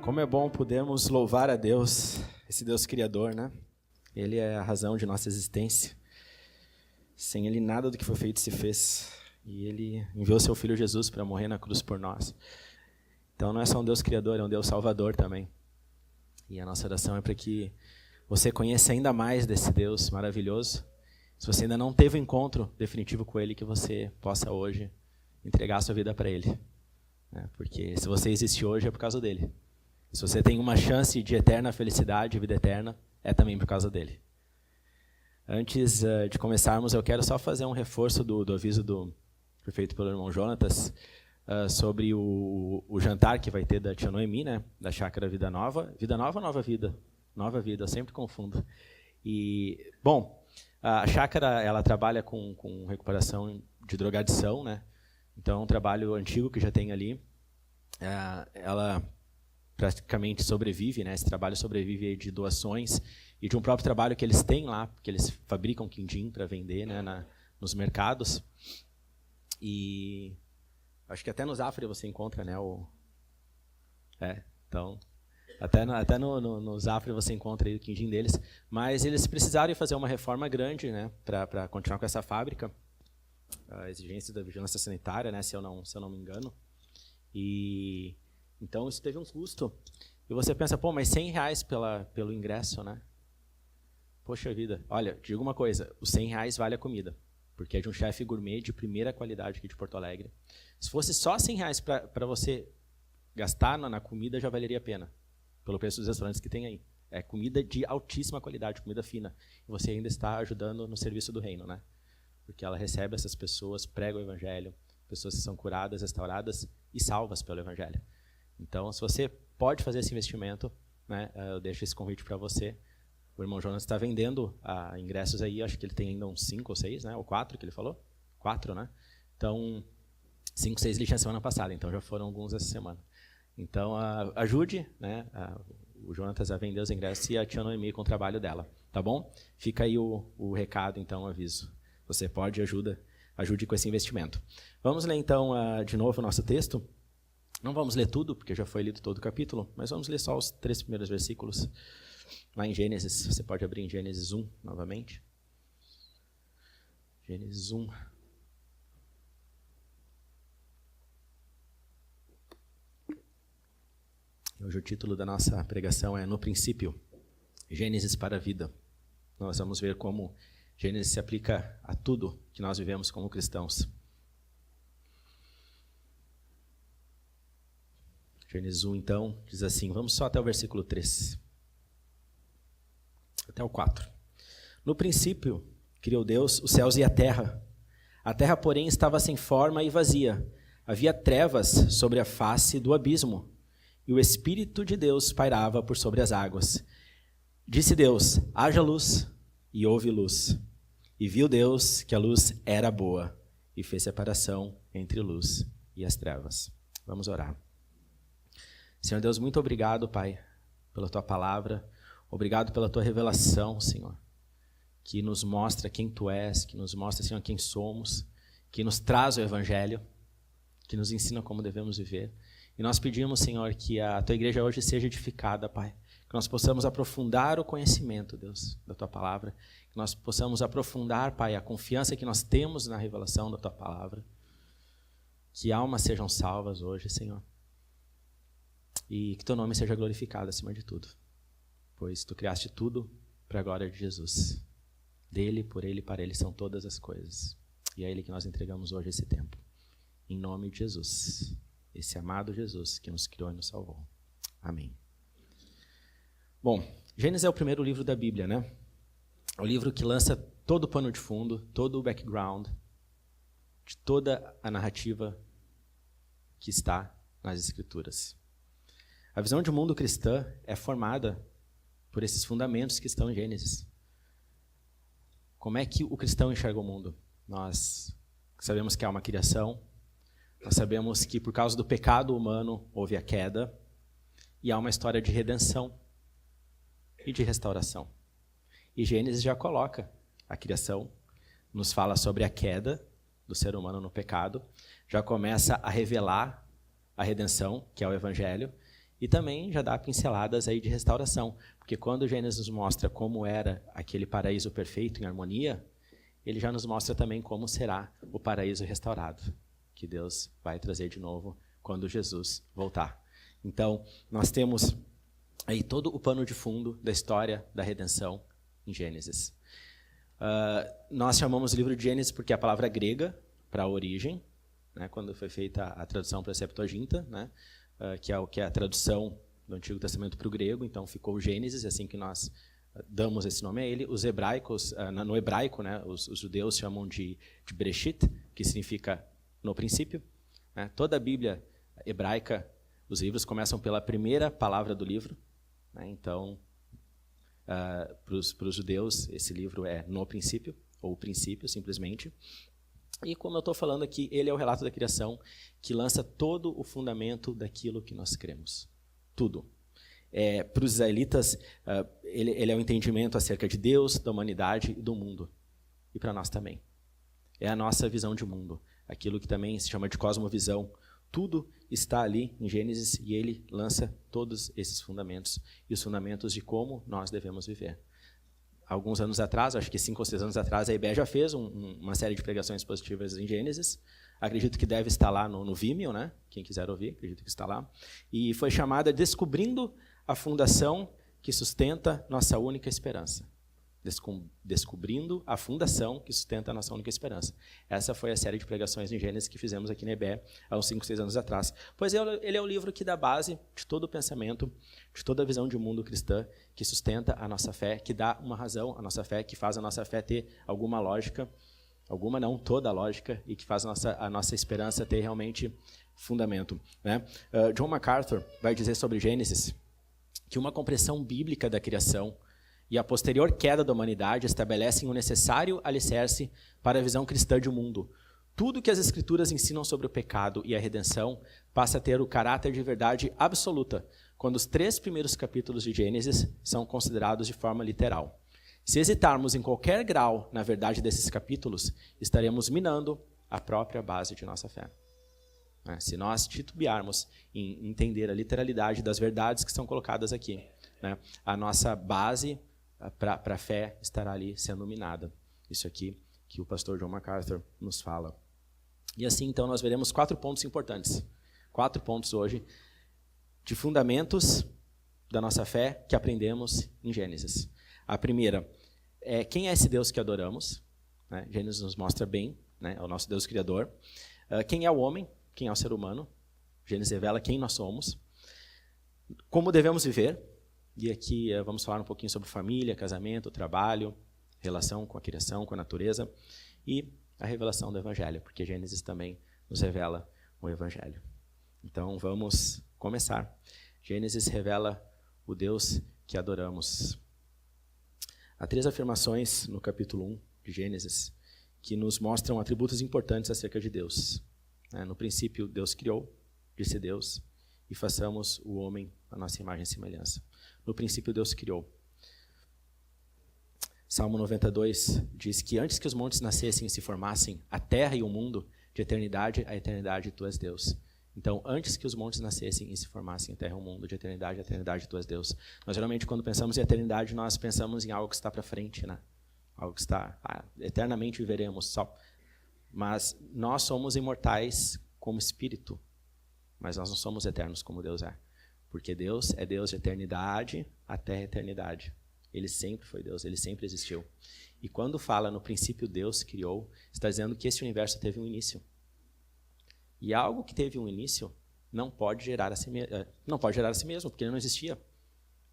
Como é bom podermos louvar a Deus, esse Deus criador, né? Ele é a razão de nossa existência. Sem Ele, nada do que foi feito se fez. E Ele enviou seu Filho Jesus para morrer na cruz por nós. Então não é só um Deus criador, é um Deus salvador também. E a nossa oração é para que você conheça ainda mais desse Deus maravilhoso. Se você ainda não teve um encontro definitivo com Ele, que você possa hoje entregar a sua vida para Ele. Porque se você existe hoje é por causa dEle. Se você tem uma chance de eterna felicidade, vida eterna, é também por causa dEle. Antes de começarmos, eu quero só fazer um reforço do aviso feito pelo irmão Jonatas sobre o jantar que vai ter da tia Noemi, né, da Chácara Vida Nova. Vida Nova ou Nova Vida? Nova Vida, eu sempre confundo. E, bom, a Chácara ela trabalha com recuperação de drogadição, né? Então é um trabalho antigo que já tem ali. Ela praticamente sobrevive, né? Esse trabalho sobrevive aí de doações e de um próprio trabalho que eles têm lá, porque eles fabricam quindim para vender, né, nos mercados. E acho que até no Zafre você encontra, né? Então, até no Zafre você encontra aí o quindim deles. Mas eles precisaram fazer uma reforma grande, né, para continuar com essa fábrica. A exigência da vigilância sanitária, né, se eu não me engano. E então isso teve um custo. E você pensa, pô, mas R$100 pelo ingresso, né? Poxa vida. Olha, digo uma coisa, os R$100 vale a comida, porque é de um chefe gourmet de primeira qualidade aqui de Porto Alegre. Se fosse só R$100 para você gastar na comida, já valeria a pena, pelo preço dos restaurantes que tem aí. É comida de altíssima qualidade, comida fina. E você ainda está ajudando no serviço do reino, né? Porque ela recebe essas pessoas, prega o evangelho, pessoas que são curadas, restauradas e salvas pelo evangelho. Então, se você pode fazer esse investimento, né, eu deixo esse convite para você. O irmão Jonas está vendendo ingressos aí, acho que ele tem ainda uns 5 ou 6, né, ou 4 que ele falou? 4, né? Então, 5, 6 ele tinha semana passada, então já foram alguns essa semana. Então, ajude, né, o Jonas a vender os ingressos e a tia Noemi com o trabalho dela, tá bom? Fica aí o recado, então, o aviso. Você pode, ajude com esse investimento. Vamos ler, então, de novo o nosso texto. Não vamos ler tudo, porque já foi lido todo o capítulo, mas vamos ler só os 3 primeiros versículos. Lá em Gênesis, você pode abrir em Gênesis 1, novamente. Gênesis 1. Hoje o título da nossa pregação é No Princípio, Gênesis para a Vida. Nós vamos ver como Gênesis se aplica a tudo que nós vivemos como cristãos. Gênesis 1, então, diz assim, vamos só até o versículo 3. Até o 4. No princípio, criou Deus os céus e a terra. A terra, porém, estava sem forma e vazia. Havia trevas sobre a face do abismo, e o Espírito de Deus pairava por sobre as águas. Disse Deus, haja luz, e houve luz. E viu Deus que a luz era boa, e fez separação entre luz e as trevas. Vamos orar. Senhor Deus, muito obrigado, Pai, pela Tua palavra. Obrigado pela Tua revelação, Senhor, que nos mostra quem Tu és, que nos mostra, Senhor, quem somos, que nos traz o Evangelho, que nos ensina como devemos viver. E nós pedimos, Senhor, que a Tua igreja hoje seja edificada, Pai, que nós possamos aprofundar o conhecimento, Deus, da Tua palavra, que nós possamos aprofundar, Pai, a confiança que nós temos na revelação da Tua palavra, que almas sejam salvas hoje, Senhor, e que Teu nome seja glorificado acima de tudo, pois Tu criaste tudo para a glória de Jesus. Dele, por Ele e para Ele são todas as coisas. E é Ele que nós entregamos hoje esse tempo. Em nome de Jesus, esse amado Jesus que nos criou e nos salvou. Amém. Bom, Gênesis é o primeiro livro da Bíblia, né? É o livro que lança todo o pano de fundo, todo o background de toda a narrativa que está nas Escrituras. A visão de mundo cristã é formada por esses fundamentos que estão em Gênesis. Como é que o cristão enxerga o mundo? Nós sabemos que há uma criação, nós sabemos que por causa do pecado humano houve a queda, e há uma história de redenção e de restauração. E Gênesis já coloca a criação, nos fala sobre a queda do ser humano no pecado, já começa a revelar a redenção, que é o Evangelho, E também já dá pinceladas aí de restauração, porque quando Gênesis nos mostra como era aquele paraíso perfeito em harmonia, ele já nos mostra também como será o paraíso restaurado, que Deus vai trazer de novo quando Jesus voltar. Então, nós temos aí todo o pano de fundo da história da redenção em Gênesis. Nós chamamos o livro de Gênesis porque é a palavra grega para a origem, né, quando foi feita a tradução para a Septuaginta, né, que é a tradução do Antigo Testamento para o grego, então ficou o Gênesis, assim que nós damos esse nome a ele. Os hebraicos, no hebraico, né, os judeus chamam de Bereshit, que significa no princípio. Né, toda a Bíblia hebraica, os livros começam pela primeira palavra do livro, né, então, para os judeus, esse livro é no princípio, ou o princípio, simplesmente. E como eu estou falando aqui, ele é o relato da criação que lança todo o fundamento daquilo que nós cremos. Tudo. Para os israelitas, ele é o entendimento acerca de Deus, da humanidade e do mundo. E para nós também. É a nossa visão de mundo. Aquilo que também se chama de cosmovisão. Tudo está ali em Gênesis e ele lança todos esses fundamentos. E os fundamentos de como nós devemos viver. Alguns anos atrás, acho que 5 ou 6 anos atrás, a IBE já fez uma série de pregações positivas em Gênesis. Acredito que deve estar lá no Vimeo, né? Quem quiser ouvir, acredito que está lá. E foi chamada Descobrindo a Fundação que Sustenta Nossa Única Esperança. Descobrindo a fundação que sustenta a nossa única esperança. Essa foi a série de pregações em Gênesis que fizemos aqui na IBE há uns 5, 6 anos atrás. Pois ele é o livro que dá base de todo o pensamento, de toda a visão de mundo cristã, que sustenta a nossa fé, que dá uma razão à nossa fé, que faz a nossa fé ter alguma lógica, alguma não, toda a lógica, e que faz a nossa esperança ter realmente fundamento. Né? John MacArthur vai dizer sobre Gênesis que uma compreensão bíblica da criação e a posterior queda da humanidade estabelecem o necessário alicerce para a visão cristã de mundo. Tudo que as Escrituras ensinam sobre o pecado e a redenção passa a ter o caráter de verdade absoluta, quando os 3 primeiros capítulos de Gênesis são considerados de forma literal. Se hesitarmos em qualquer grau na verdade desses capítulos, estaremos minando a própria base de nossa fé. Se nós titubearmos em entender a literalidade das verdades que são colocadas aqui, né, a nossa base para a fé estará ali sendo minada. Isso aqui que o pastor John MacArthur nos fala. E assim, então, nós veremos 4 pontos importantes. 4 pontos hoje de fundamentos da nossa fé que aprendemos em Gênesis. A primeira é quem é esse Deus que adoramos. Né? Gênesis nos mostra bem, né? É o nosso Deus Criador. Quem é o homem? Quem é o ser humano? Gênesis revela quem nós somos. Como devemos viver? E aqui vamos falar um pouquinho sobre família, casamento, trabalho, relação com a criação, com a natureza e a revelação do Evangelho, porque Gênesis também nos revela o Evangelho. Então vamos começar. Gênesis revela o Deus que adoramos. Há 3 afirmações no capítulo 1 de Gênesis que nos mostram atributos importantes acerca de Deus. No princípio, Deus criou, disse Deus, e façamos o homem à nossa imagem e semelhança. No princípio, Deus criou. Salmo 92 diz que antes que os montes nascessem e se formassem, a terra e o mundo, de eternidade a eternidade, tu és Deus. Então, antes que os montes nascessem e se formassem, a terra e o mundo, de eternidade a eternidade, tu és Deus. Nós, geralmente, quando pensamos em eternidade, nós pensamos em algo que está para frente, né? Algo que está, eternamente viveremos só. Mas nós somos imortais como espírito, mas nós não somos eternos como Deus é. Porque Deus é Deus de eternidade até a eternidade. Ele sempre foi Deus, ele sempre existiu. E quando fala no princípio Deus criou, está dizendo que esse universo teve um início. E algo que teve um início não pode gerar a si mesmo, porque ele não existia.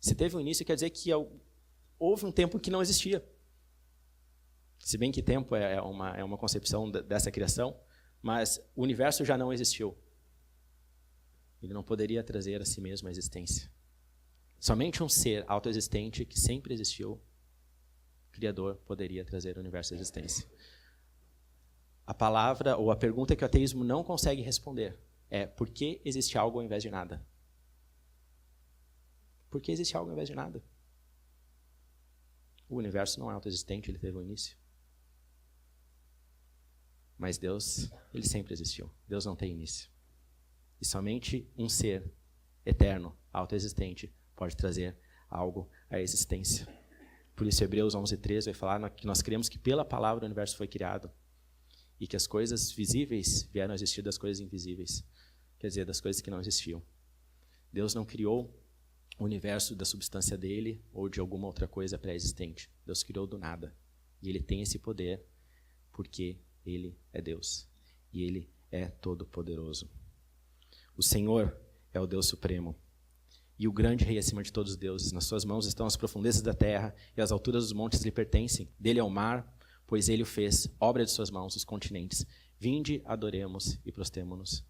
Se teve um início, quer dizer que houve um tempo que não existia. Se bem que tempo é uma concepção dessa criação, mas o universo já não existiu. Ele não poderia trazer a si mesmo a existência. Somente um ser autoexistente que sempre existiu, Criador, poderia trazer o universo à existência. A palavra ou a pergunta que o ateísmo não consegue responder é: por que existe algo ao invés de nada? Por que existe algo ao invés de nada? O universo não é autoexistente, ele teve um início. Mas Deus, ele sempre existiu. Deus não tem início. E somente um ser eterno, autoexistente, pode trazer algo à existência. Por isso, Hebreus 11:13 vai falar que nós cremos que pela palavra o universo foi criado e que as coisas visíveis vieram a existir das coisas invisíveis, quer dizer, das coisas que não existiam. Deus não criou o universo da substância dele ou de alguma outra coisa pré-existente. Deus criou do nada. E ele tem esse poder porque ele é Deus. E ele é todo-poderoso. O Senhor é o Deus supremo. E o grande rei acima de todos os deuses. Nas suas mãos estão as profundezas da terra e as alturas dos montes lhe pertencem. Dele é o mar, pois ele o fez, obra de suas mãos, os continentes. Vinde, adoremos e prostemo-nos.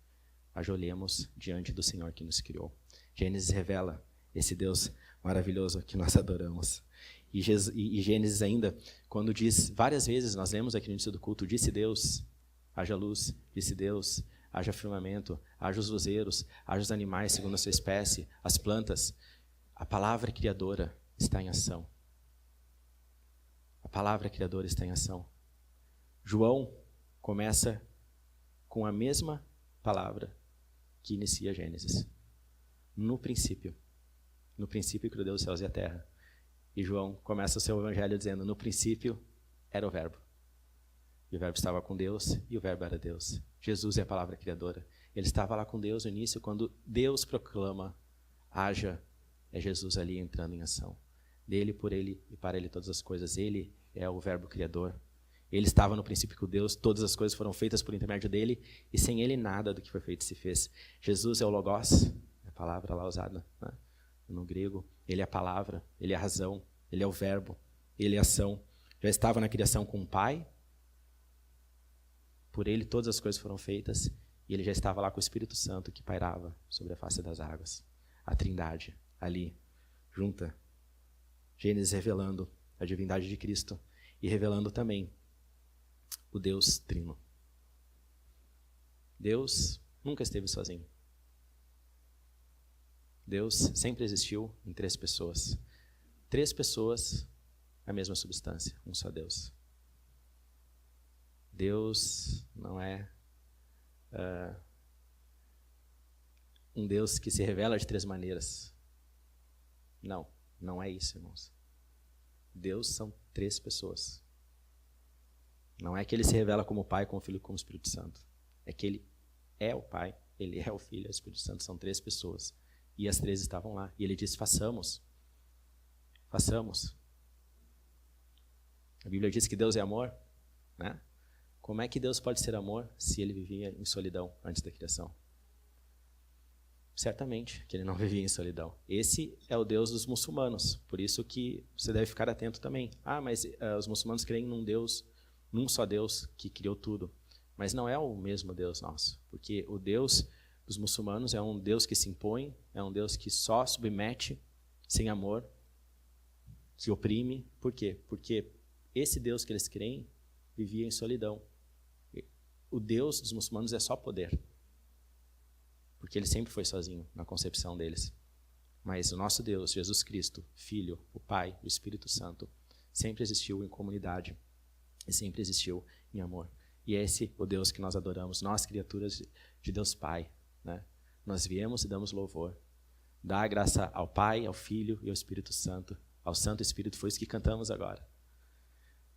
Ajoelhemos diante do Senhor que nos criou. Gênesis revela esse Deus maravilhoso que nós adoramos. E Gênesis ainda, quando diz, várias vezes, nós lemos aqui no início do culto, disse Deus, haja luz, disse Deus, haja firmamento, haja os luzeiros, haja os animais segundo a sua espécie, as plantas. A palavra criadora está em ação. A palavra criadora está em ação. João começa com a mesma palavra que inicia Gênesis. No princípio criou Deus os céus e a terra. E João começa o seu evangelho dizendo, no princípio era o verbo. E o verbo estava com Deus e o verbo era Deus. Jesus é a palavra criadora. Ele estava lá com Deus no início, quando Deus proclama, haja, é Jesus ali entrando em ação. Dele, por ele e para ele todas as coisas. Ele é o verbo criador. Ele estava no princípio com Deus, todas as coisas foram feitas por intermédio dele, e sem ele nada do que foi feito se fez. Jesus é o Logos, a palavra lá usada, né, no grego. Ele é a palavra, ele é a razão, ele é o verbo, ele é a ação. Já estava na criação com o Pai, por ele todas as coisas foram feitas, e ele já estava lá com o Espírito Santo que pairava sobre a face das águas. A Trindade, ali, junta. Gênesis revelando a divindade de Cristo e revelando também o Deus Trino. Deus nunca esteve sozinho. Deus sempre existiu em 3 pessoas. 3 pessoas, a mesma substância, um só Deus. Deus não é um Deus que se revela de 3 maneiras. Não, não é isso, irmãos. Deus são 3 pessoas. Não é que ele se revela como Pai, como Filho e como Espírito Santo. É que ele é o Pai, ele é o Filho e o Espírito Santo. São 3 pessoas. E as 3 estavam lá. E ele disse, façamos. Façamos. A Bíblia diz que Deus é amor, né? Como é que Deus pode ser amor se ele vivia em solidão antes da criação? Certamente que ele não vivia em solidão. Esse é o Deus dos muçulmanos. Por isso que você deve ficar atento também. Mas os muçulmanos creem num só Deus que criou tudo. Mas não é o mesmo Deus nosso. Porque o Deus dos muçulmanos é um Deus que se impõe, é um Deus que só submete, sem amor, que oprime. Por quê? Porque esse Deus que eles creem vivia em solidão. O Deus dos muçulmanos é só poder. Porque ele sempre foi sozinho na concepção deles. Mas o nosso Deus, Jesus Cristo, Filho, o Pai, o Espírito Santo, sempre existiu em comunidade e sempre existiu em amor. E é esse o Deus que nós adoramos, nós, criaturas de Deus Pai, né? Nós viemos e damos louvor. Dá a graça ao Pai, ao Filho e ao Espírito Santo. Ao Santo Espírito, foi isso que cantamos agora.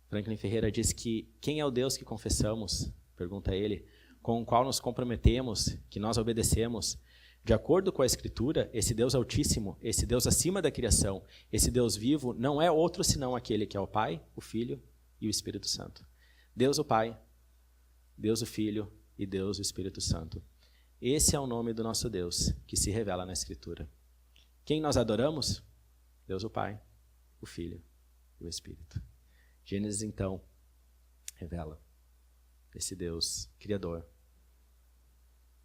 Franklin Ferreira diz que quem é o Deus que confessamos, pergunta ele, com o qual nos comprometemos, que nós obedecemos, de acordo com a Escritura, esse Deus Altíssimo, esse Deus acima da criação, esse Deus vivo, não é outro senão aquele que é o Pai, o Filho e o Espírito Santo. Deus o Pai, Deus o Filho e Deus o Espírito Santo. Esse é o nome do nosso Deus, que se revela na Escritura. Quem nós adoramos? Deus o Pai, o Filho e o Espírito. Gênesis, então, revela esse Deus Criador.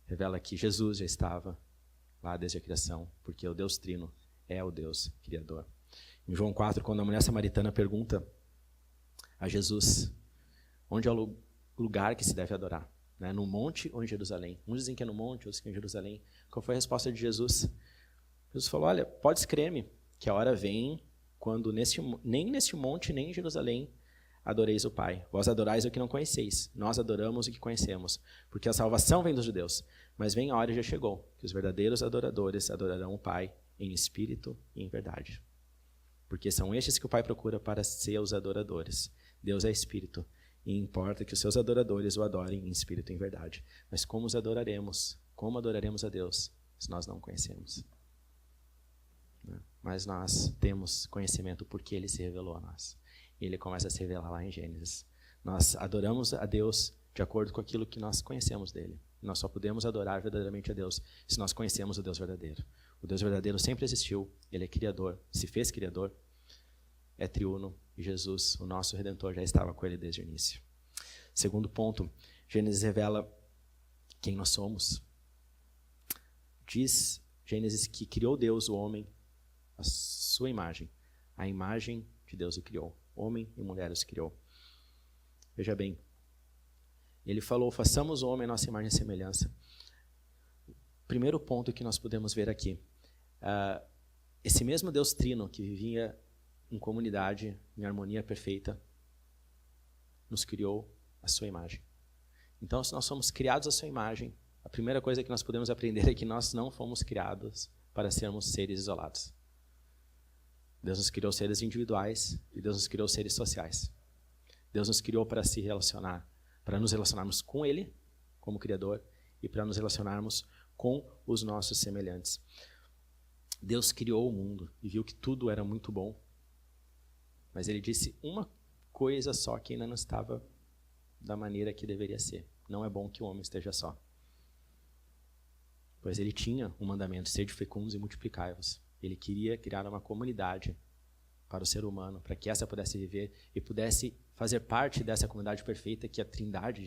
Revela que Jesus já estava lá desde a criação, porque o Deus Trino é o Deus Criador. Em João 4, quando a mulher samaritana pergunta a Jesus onde é o lugar que se deve adorar, né? No monte ou em Jerusalém? Uns dizem que é no monte, outros que é em Jerusalém. Qual foi a resposta de Jesus? Jesus falou, olha, podes crer-me que a hora vem quando nem neste monte, nem em Jerusalém adoreis o Pai. Vós adorais o que não conheceis, nós adoramos o que conhecemos, porque a salvação vem dos judeus. Mas vem a hora e já chegou, que os verdadeiros adoradores adorarão o Pai em espírito e em verdade. Porque são estes que o Pai procura para seus adoradores. Deus é espírito, e importa que os seus adoradores o adorem em espírito e em verdade. Mas como os adoraremos? Como adoraremos a Deus se nós não o conhecemos? Mas nós temos conhecimento porque Ele se revelou a nós. E Ele começa a se revelar lá em Gênesis. Nós adoramos a Deus de acordo com aquilo que nós conhecemos dEle. Nós só podemos adorar verdadeiramente a Deus se nós conhecemos o Deus verdadeiro. O Deus verdadeiro sempre existiu, Ele é Criador, se fez Criador, é triuno, e Jesus, o nosso Redentor, já estava com Ele desde o início. Segundo ponto, Gênesis revela quem nós somos. Diz Gênesis que criou Deus, o homem, a sua imagem. A imagem de Deus o criou. Homem e mulher os criou. Veja bem, Ele falou, façamos o homem a nossa imagem e semelhança. Primeiro ponto que nós podemos ver aqui. Esse mesmo Deus trino que vivia em comunidade, em harmonia perfeita, nos criou a sua imagem. Então, se nós somos criados à sua imagem, a primeira coisa que nós podemos aprender é que nós não fomos criados para sermos seres isolados. Deus nos criou seres individuais e Deus nos criou seres sociais. Deus nos criou para se relacionar, para nos relacionarmos com Ele, como Criador, e para nos relacionarmos com os nossos semelhantes. Deus criou o mundo e viu que tudo era muito bom, mas Ele disse uma coisa só que ainda não estava da maneira que deveria ser. Não é bom que o homem esteja só. Pois Ele tinha um mandamento, sede fecundos e multiplicai-vos. Ele queria criar uma comunidade para o ser humano, para que essa pudesse viver e pudesse fazer parte dessa comunidade perfeita que a Trindade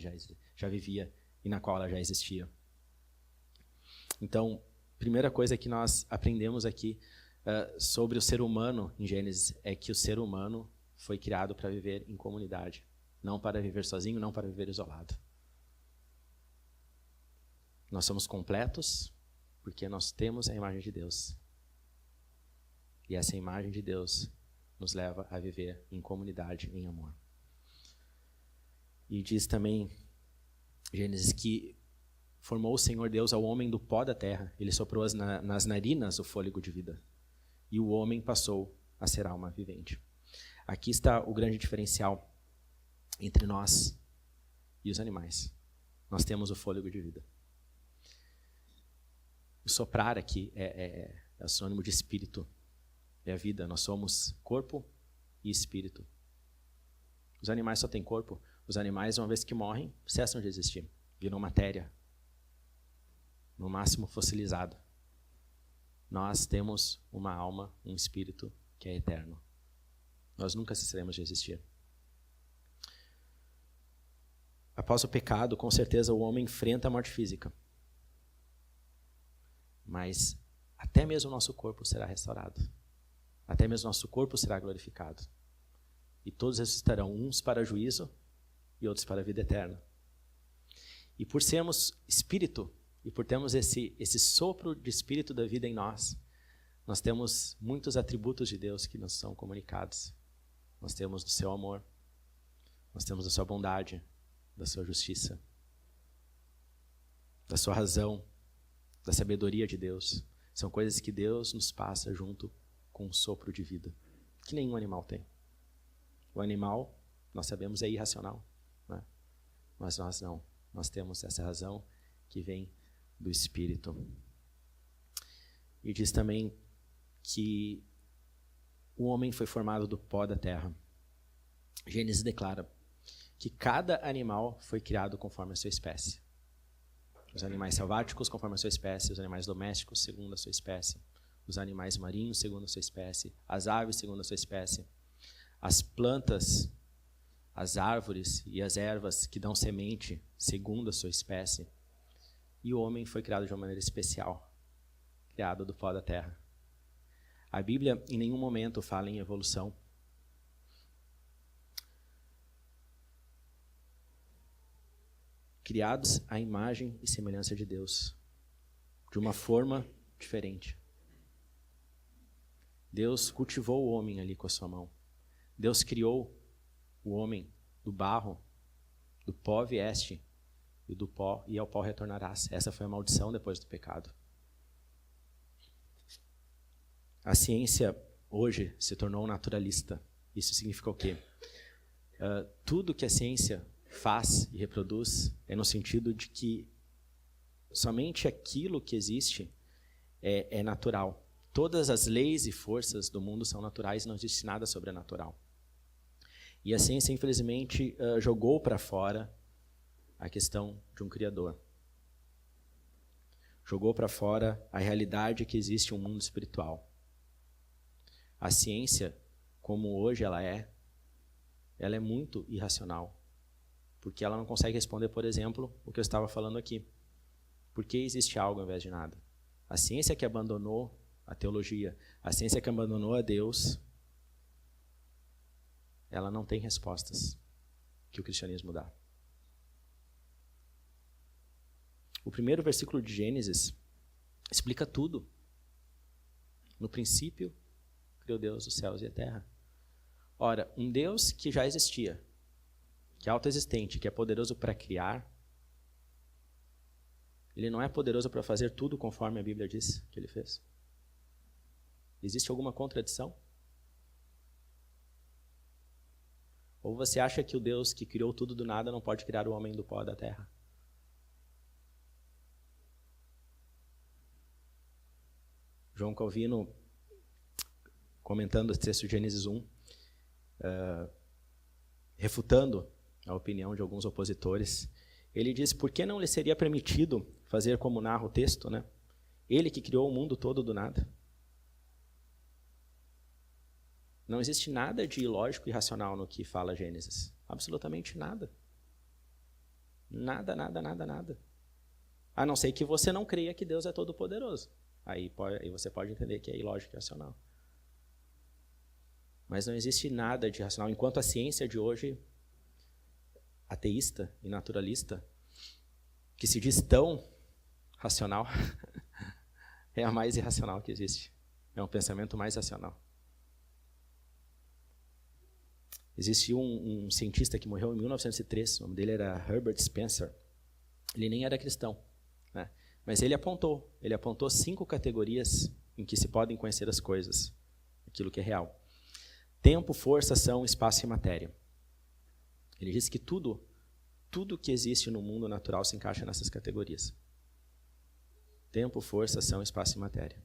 já vivia e na qual ela já existia. Então, primeira coisa que nós aprendemos aqui sobre o ser humano em Gênesis é que o ser humano foi criado para viver em comunidade, não para viver sozinho, não para viver isolado. Nós somos completos porque nós temos a imagem de Deus. E essa imagem de Deus nos leva a viver em comunidade, em amor. E diz também, Gênesis, que formou o Senhor Deus ao homem do pó da terra. Ele soprou nas narinas o fôlego de vida. E o homem passou a ser alma vivente. Aqui está o grande diferencial entre nós e os animais. Nós temos o fôlego de vida. O soprar aqui é sinônimo de espírito. É a vida. Nós somos corpo e espírito. Os animais só têm corpo. Os animais, uma vez que morrem, cessam de existir. Viram matéria. No máximo fossilizado. Nós temos uma alma, um espírito que é eterno. Nós nunca cessaremos de existir. Após o pecado, com certeza o homem enfrenta a morte física. Mas até mesmo o nosso corpo será restaurado. Até mesmo o nosso corpo será glorificado. E todos ressuscitarão, uns para juízo e outros para a vida eterna. E por sermos espírito, e por termos esse sopro de espírito da vida em nós, nós temos muitos atributos de Deus que nos são comunicados. Nós temos do seu amor, nós temos da sua bondade, da sua justiça, da sua razão, da sabedoria de Deus. São coisas que Deus nos passa junto com um sopro de vida, que nenhum animal tem. O animal, nós sabemos, é irracional, né? Mas nós não. Nós temos essa razão que vem do Espírito. E diz também que o homem foi formado do pó da terra. Gênesis declara que cada animal foi criado conforme a sua espécie. Os animais selváticos conforme a sua espécie, os animais domésticos segundo a sua espécie, os animais marinhos segundo a sua espécie, as aves segundo a sua espécie, as plantas, as árvores e as ervas que dão semente segundo a sua espécie. E o homem foi criado de uma maneira especial, criado do pó da terra. A Bíblia em nenhum momento fala em evolução. Criados à imagem e semelhança de Deus, de uma forma diferente. Deus cultivou o homem ali com a sua mão. Deus criou o homem do barro, do pó vieste, e do pó e ao pó retornarás. Essa foi a maldição depois do pecado. A ciência hoje se tornou naturalista. Isso significa o quê? Tudo que a ciência faz e reproduz é no sentido de que somente aquilo que existe é natural. Todas as leis e forças do mundo são naturais, não existe nada sobrenatural. E a ciência, infelizmente, jogou para fora a questão de um Criador. Jogou para fora a realidade que existe um mundo espiritual. A ciência, como hoje ela é muito irracional, porque ela não consegue responder, por exemplo, o que eu estava falando aqui. Por que existe algo ao invés de nada? A ciência que abandonou a teologia, a ciência que abandonou a Deus, ela não tem respostas que o cristianismo dá. O primeiro versículo de Gênesis explica tudo. No princípio, criou Deus os céus e a terra. Ora, um Deus que já existia, que é autoexistente, que é poderoso para criar, ele não é poderoso para fazer tudo conforme a Bíblia diz que ele fez? Existe alguma contradição? Ou você acha que o Deus que criou tudo do nada não pode criar o homem do pó da terra? João Calvino, comentando o texto de Gênesis 1, refutando a opinião de alguns opositores, ele diz: por que não lhe seria permitido fazer como narra o texto, né? Ele que criou o mundo todo do nada. Não existe nada de ilógico e irracional no que fala Gênesis. Absolutamente nada. Nada, nada, nada, nada. A não ser que você não creia que Deus é todo-poderoso. Aí você pode entender que é ilógico e irracional. Mas não existe nada de irracional. Enquanto a ciência de hoje, ateísta e naturalista, que se diz tão racional, é a mais irracional que existe. É um pensamento mais racional. Existe um cientista que morreu em 1903, o nome dele era Herbert Spencer. Ele nem era cristão, né? Mas ele apontou 5 categorias em que se podem conhecer as coisas, aquilo que é real. Tempo, força, ação, espaço e matéria. Ele disse que tudo que existe no mundo natural se encaixa nessas categorias. Tempo, força, ação, espaço e matéria.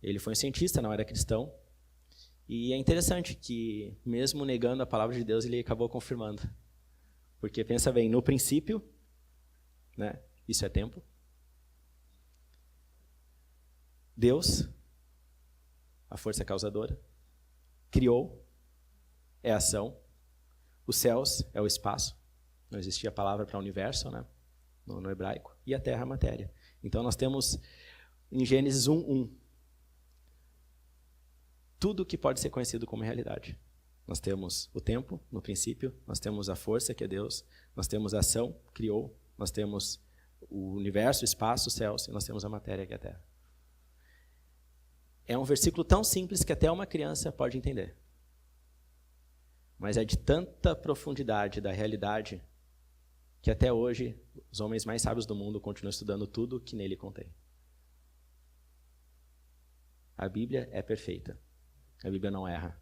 Ele foi um cientista, não era cristão. E é interessante que, mesmo negando a palavra de Deus, ele acabou confirmando. Porque, pensa bem, no princípio, né, isso é tempo. Deus, a força causadora, criou, é ação. Os céus é o espaço. Não existia a palavra para universo, né, no hebraico. E a terra, a matéria. Então, nós temos, em Gênesis 1:1, tudo que pode ser conhecido como realidade. Nós temos o tempo, no princípio, nós temos a força, que é Deus, nós temos a ação, criou, nós temos o universo, o espaço, os céus, e nós temos a matéria, que é a terra. É um versículo tão simples que até uma criança pode entender. Mas é de tanta profundidade da realidade que até hoje os homens mais sábios do mundo continuam estudando tudo que nele contém. A Bíblia é perfeita. A Bíblia não erra.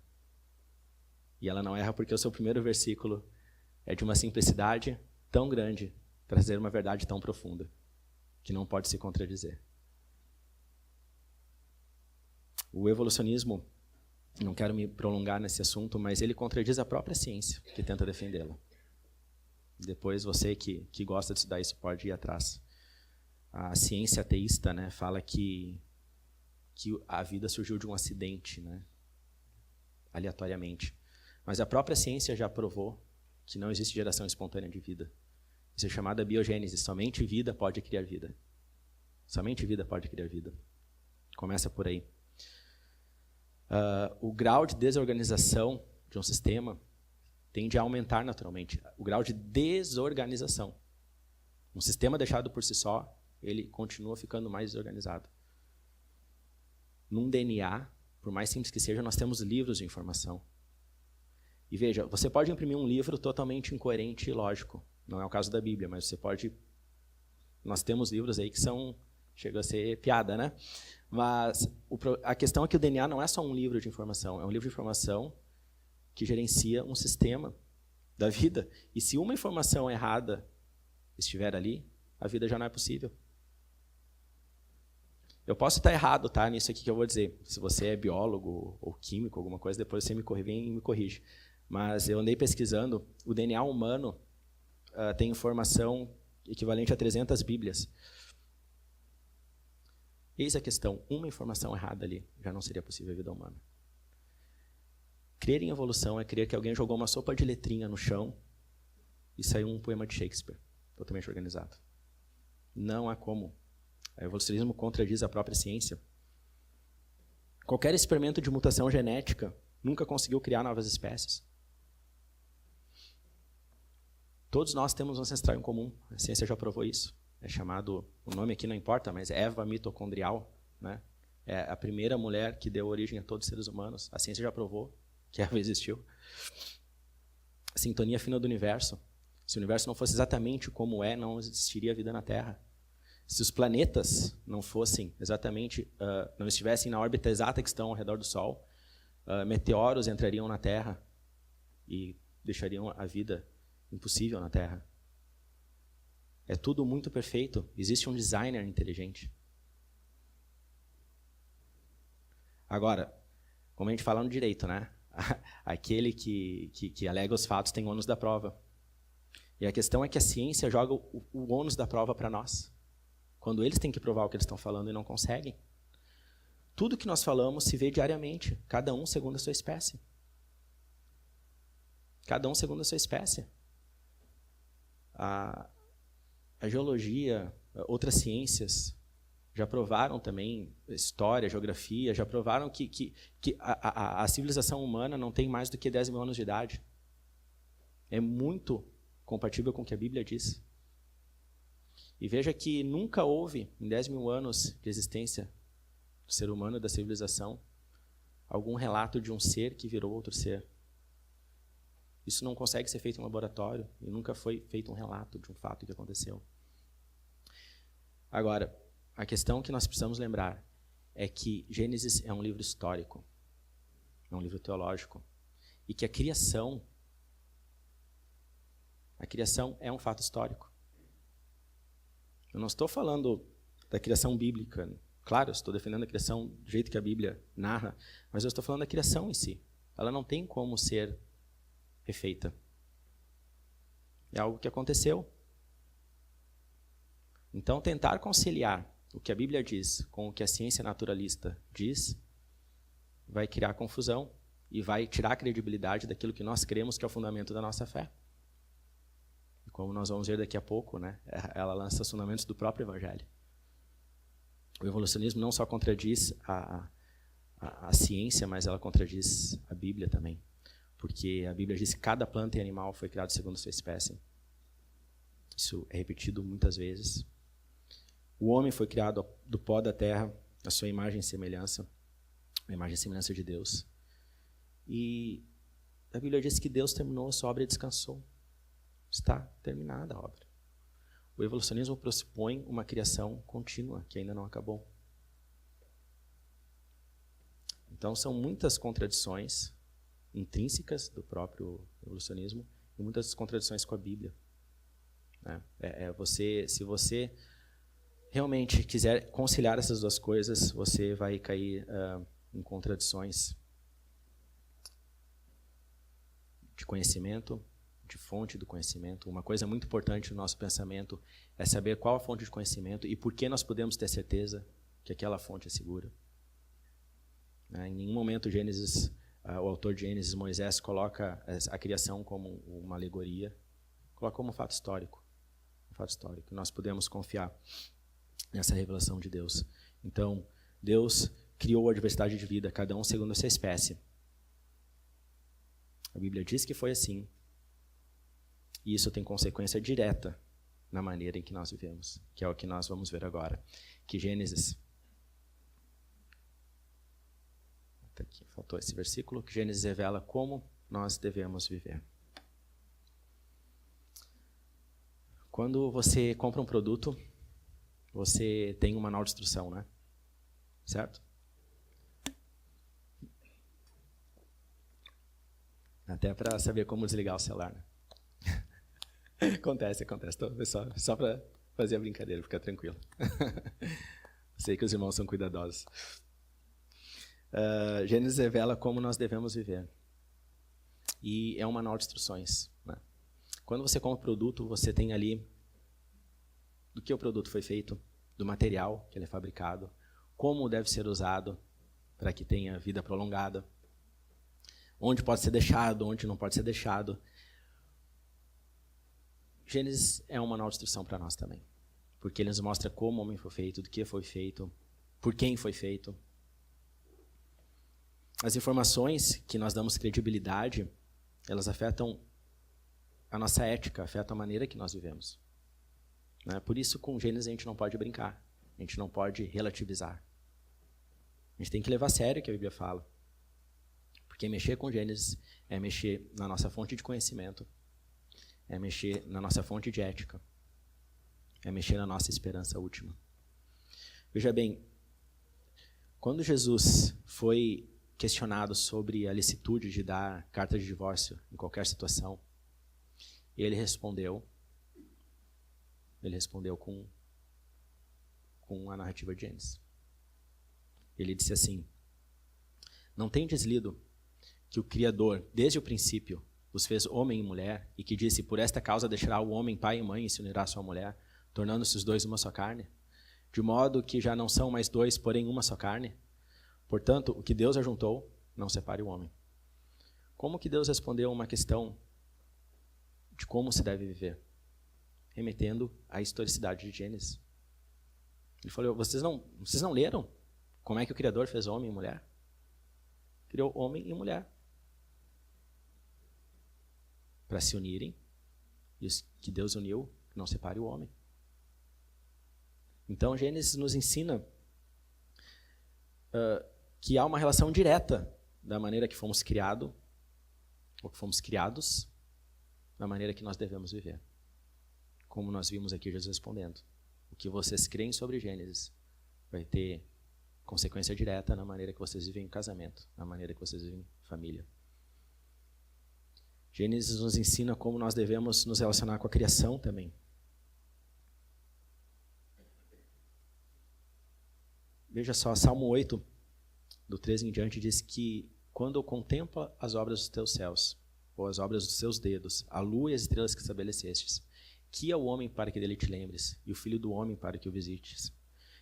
E ela não erra porque o seu primeiro versículo é de uma simplicidade tão grande, trazer uma verdade tão profunda, que não pode se contradizer. O evolucionismo, não quero me prolongar nesse assunto, mas ele contradiz a própria ciência, que tenta defendê-la. Depois você que gosta de estudar isso pode ir atrás. A ciência ateísta, né, fala que a vida surgiu de um acidente, né, aleatoriamente. Mas a própria ciência já provou que não existe geração espontânea de vida. Isso é chamada biogênese. Somente vida pode criar vida. Somente vida pode criar vida. Começa por aí. O grau de desorganização de um sistema tende a aumentar naturalmente. O grau de desorganização. Um sistema deixado por si só, ele continua ficando mais desorganizado. Num DNA, por mais simples que seja, nós temos livros de informação. E veja, você pode imprimir um livro totalmente incoerente e ilógico. Não é o caso da Bíblia, mas você pode... Nós temos livros aí que são... Chega a ser piada, né? Mas a questão é que o DNA não é só um livro de informação, é um livro de informação que gerencia um sistema da vida. E se uma informação errada estiver ali, a vida já não é possível. Eu posso estar errado, tá, nisso aqui que eu vou dizer. Se você é biólogo ou químico, alguma coisa, depois você vem e me corrige. Mas eu andei pesquisando, o DNA humano tem informação equivalente a 300 Bíblias. Eis a questão, uma informação errada ali já não seria possível a vida humana. Crer em evolução é crer que alguém jogou uma sopa de letrinha no chão e saiu um poema de Shakespeare, totalmente organizado. Não há como. O evolucionismo contradiz a própria ciência. Qualquer experimento de mutação genética nunca conseguiu criar novas espécies. Todos nós temos um ancestral em comum, a ciência já provou isso. É chamado, o nome aqui não importa, mas Eva mitocondrial, né? É a primeira mulher que deu origem a todos os seres humanos. A ciência já provou que Eva existiu. A sintonia fina do universo. Se o universo não fosse exatamente como é, não existiria vida na Terra. Se os planetas não fossem exatamente, não estivessem na órbita exata que estão ao redor do Sol, meteoros entrariam na Terra e deixariam a vida impossível na Terra. É tudo muito perfeito. Existe um designer inteligente. Agora, como a gente fala no direito, né? Aquele que alega os fatos tem ônus da prova. E a questão é que a ciência joga o ônus da prova para nós. Quando eles têm que provar o que eles estão falando e não conseguem. Tudo que nós falamos se vê diariamente, cada um segundo a sua espécie. Cada um segundo a sua espécie. A geologia, outras ciências já provaram também, história, geografia, já provaram que a civilização humana não tem mais do que 10 mil anos de idade. É muito compatível com o que a Bíblia diz. E veja que nunca houve, em 10 mil anos de existência do ser humano e da civilização, algum relato de um ser que virou outro ser. Isso não consegue ser feito em laboratório e nunca foi feito um relato de um fato que aconteceu. Agora, a questão que nós precisamos lembrar é que Gênesis é um livro histórico, é um livro teológico, e que a criação é um fato histórico. Eu não estou falando da criação bíblica. Claro, eu estou defendendo a criação do jeito que a Bíblia narra, mas eu estou falando da criação em si. Ela não tem como ser refeita. É algo que aconteceu. Então, tentar conciliar o que a Bíblia diz com o que a ciência naturalista diz vai criar confusão e vai tirar a credibilidade daquilo que nós cremos que é o fundamento da nossa fé. E como nós vamos ver daqui a pouco, né, ela lança os fundamentos do próprio Evangelho. O evolucionismo não só contradiz a ciência, mas ela contradiz a Bíblia também. Porque a Bíblia diz que cada planta e animal foi criado segundo a sua espécie. Isso é repetido muitas vezes. O homem foi criado do pó da terra, a sua imagem e semelhança, a imagem e semelhança de Deus. E a Bíblia diz que Deus terminou a sua obra e descansou. Está terminada a obra. O evolucionismo pressupõe uma criação contínua, que ainda não acabou. Então, são muitas contradições intrínsecas do próprio evolucionismo e muitas contradições com a Bíblia. Se você realmente quiser conciliar essas duas coisas, você vai cair em contradições de conhecimento, de fonte do conhecimento. Uma coisa muito importante no nosso pensamento é saber qual a fonte de conhecimento e por que nós podemos ter certeza que aquela fonte é segura. Em nenhum momento o autor de Gênesis, Moisés, coloca a criação como uma alegoria, coloca como um fato histórico. Um fato histórico. Nós podemos confiar nessa revelação de Deus. Então, Deus criou a diversidade de vida, cada um segundo a sua espécie. A Bíblia diz que foi assim. E isso tem consequência direta na maneira em que nós vivemos, que é o que nós vamos ver agora. Que Gênesis... Aqui, faltou esse versículo, que Gênesis revela como nós devemos viver. Quando você compra um produto, você tem um manual de instrução, né? Certo? Até para saber como desligar o celular, né? Acontece. Só para fazer a brincadeira, fica tranquilo. Sei que os irmãos são cuidadosos. Gênesis revela como nós devemos viver. E é um manual de instruções, né? Quando você compra um produto, você tem ali do que o produto foi feito, do material que ele é fabricado, como deve ser usado para que tenha vida prolongada, onde pode ser deixado, onde não pode ser deixado. Gênesis é um manual de instrução para nós também, porque ele nos mostra como o homem foi feito, do que foi feito, por quem foi feito. As informações que nós damos credibilidade, elas afetam a nossa ética, afetam a maneira que nós vivemos. Né? Por isso, com Gênesis, a gente não pode brincar, a gente não pode relativizar. A gente tem que levar a sério o que a Bíblia fala. Porque mexer com Gênesis é mexer na nossa fonte de conhecimento, é mexer na nossa fonte de ética, é mexer na nossa esperança última. Veja bem, quando Jesus foi questionado sobre a licitude de dar carta de divórcio em qualquer situação, ele respondeu com a narrativa de Gênesis. Ele disse assim: não tendes lido que o Criador, desde o princípio, os fez homem e mulher, e que disse, por esta causa deixará o homem pai e mãe e se unirá à sua mulher, tornando-se os dois uma só carne? De modo que já não são mais dois, porém uma só carne? Portanto, o que Deus ajuntou, não separe o homem. Como que Deus respondeu a uma questão de como se deve viver? Remetendo à historicidade de Gênesis. Ele falou, vocês não leram como é que o Criador fez homem e mulher? Criou homem e mulher para se unirem, e os que Deus uniu, não separe o homem. Então, Gênesis nos ensina que há uma relação direta da maneira que fomos criados, ou que fomos criados, da maneira que nós devemos viver. Como nós vimos aqui Jesus respondendo. O que vocês creem sobre Gênesis vai ter consequência direta na maneira que vocês vivem em casamento, na maneira que vocês vivem em família. Gênesis nos ensina como nós devemos nos relacionar com a criação também. Veja só, Salmo 8, do 13 em diante, diz que quando eu contemplo as obras dos teus céus, ou as obras dos seus dedos, a lua e as estrelas que estabelecestes, que é o homem para que dele te lembres, e o filho do homem para que o visites.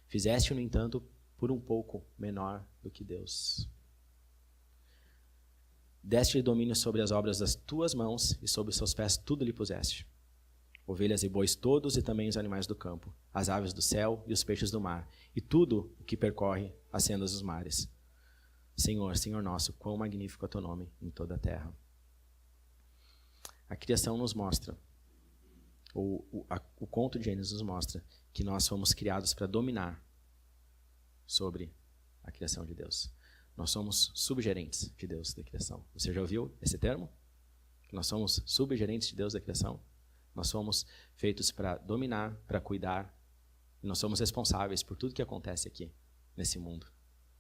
Fizeste-o, no entanto, por um pouco menor do que Deus. Deste-lhe domínio sobre as obras das tuas mãos, e sobre os seus pés tudo lhe puseste. Ovelhas e bois todos, e também os animais do campo, as aves do céu e os peixes do mar, e tudo o que percorre as sendas dos mares. Senhor, Senhor nosso, quão magnífico é o teu nome em toda a terra. A criação nos mostra, o conto de Gênesis nos mostra, que nós fomos criados para dominar sobre a criação de Deus. Nós somos subgerentes de Deus da criação. Você já ouviu esse termo? Nós somos subgerentes de Deus da criação. Nós somos feitos para dominar, para cuidar. E nós somos responsáveis por tudo que acontece aqui, nesse mundo.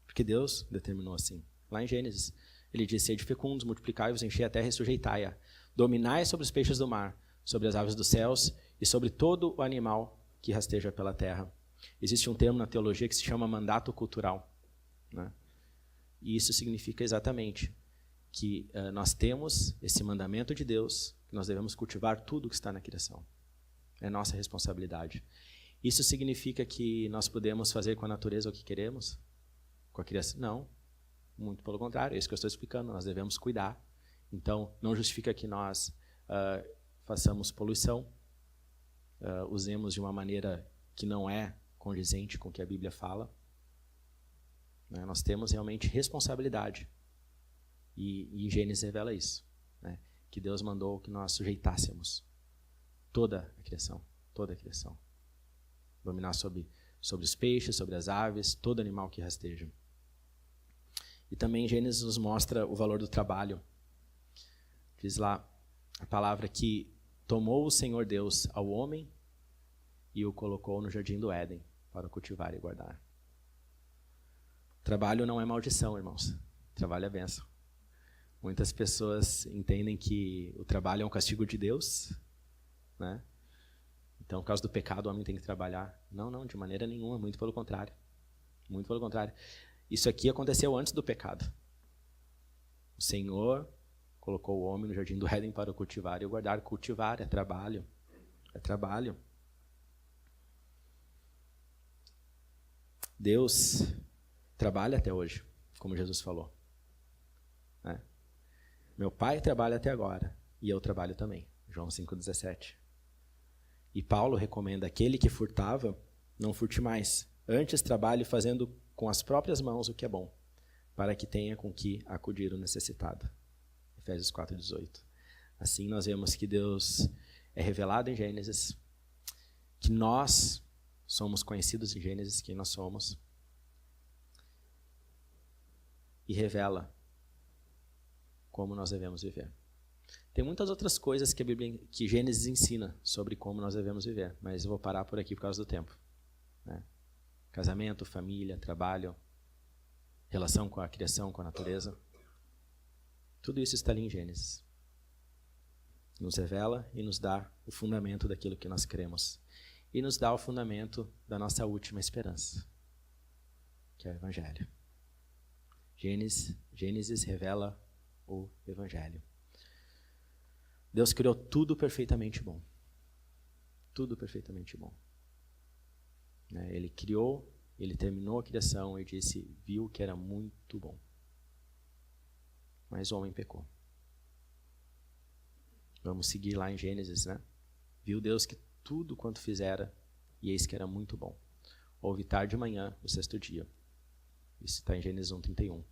Porque Deus determinou assim. Lá em Gênesis, ele disse, sede fecundos, multiplicai-vos, enchei a terra e sujeitai-a. Dominai sobre os peixes do mar, sobre as aves dos céus e sobre todo o animal que rasteja pela terra. Existe um termo na teologia que se chama mandato cultural, né? E isso significa exatamente que nós temos esse mandamento de Deus, que nós devemos cultivar tudo que está na criação. É nossa responsabilidade. Isso significa que nós podemos fazer com a natureza o que queremos? Com a criação? Não. Muito pelo contrário, é isso que eu estou explicando. Nós devemos cuidar. Então, não justifica que nós façamos poluição, usemos de uma maneira que não é condizente com o que a Bíblia fala. Nós temos realmente responsabilidade. E Gênesis revela isso, né? Que Deus mandou que nós sujeitássemos toda a criação. Toda a criação. Dominar sobre os peixes, sobre as aves, todo animal que rasteja. E também Gênesis nos mostra o valor do trabalho. Diz lá a palavra que tomou o Senhor Deus ao homem e o colocou no jardim do Éden para cultivar e guardar. Trabalho não é maldição, irmãos. Trabalho é bênção. Muitas pessoas entendem que o trabalho é um castigo de Deus, né? Então, por causa do pecado, o homem tem que trabalhar. Não, de maneira nenhuma, muito pelo contrário. Muito pelo contrário. Isso aqui aconteceu antes do pecado. O Senhor colocou o homem no jardim do Éden para o cultivar e o guardar. Cultivar é trabalho. É trabalho. Deus trabalha até hoje, como Jesus falou. Né? Meu pai trabalha até agora e eu trabalho também. João 5,17. E Paulo recomenda: aquele que furtava, não furte mais. Antes trabalhe fazendo com as próprias mãos o que é bom, para que tenha com que acudir o necessitado. Efésios 4,18. Assim nós vemos que Deus é revelado em Gênesis, que nós somos conhecidos em Gênesis, quem nós somos, e revela como nós devemos viver. Tem muitas outras coisas que a Bíblia, que Gênesis ensina sobre como nós devemos viver, mas eu vou parar por aqui por causa do tempo. Né? Casamento, família, trabalho, relação com a criação, com a natureza. Tudo isso está ali em Gênesis. Nos revela e nos dá o fundamento daquilo que nós cremos. E nos dá o fundamento da nossa última esperança, que é o Evangelho. Gênesis revela o Evangelho. Deus criou tudo perfeitamente bom. Tudo perfeitamente bom. Ele criou, ele terminou a criação e disse, viu que era muito bom. Mas o homem pecou. Vamos seguir lá em Gênesis, né? Viu Deus que tudo quanto fizera, e eis que era muito bom. Houve tarde e manhã, o sexto dia. Isso está em Gênesis 1:31.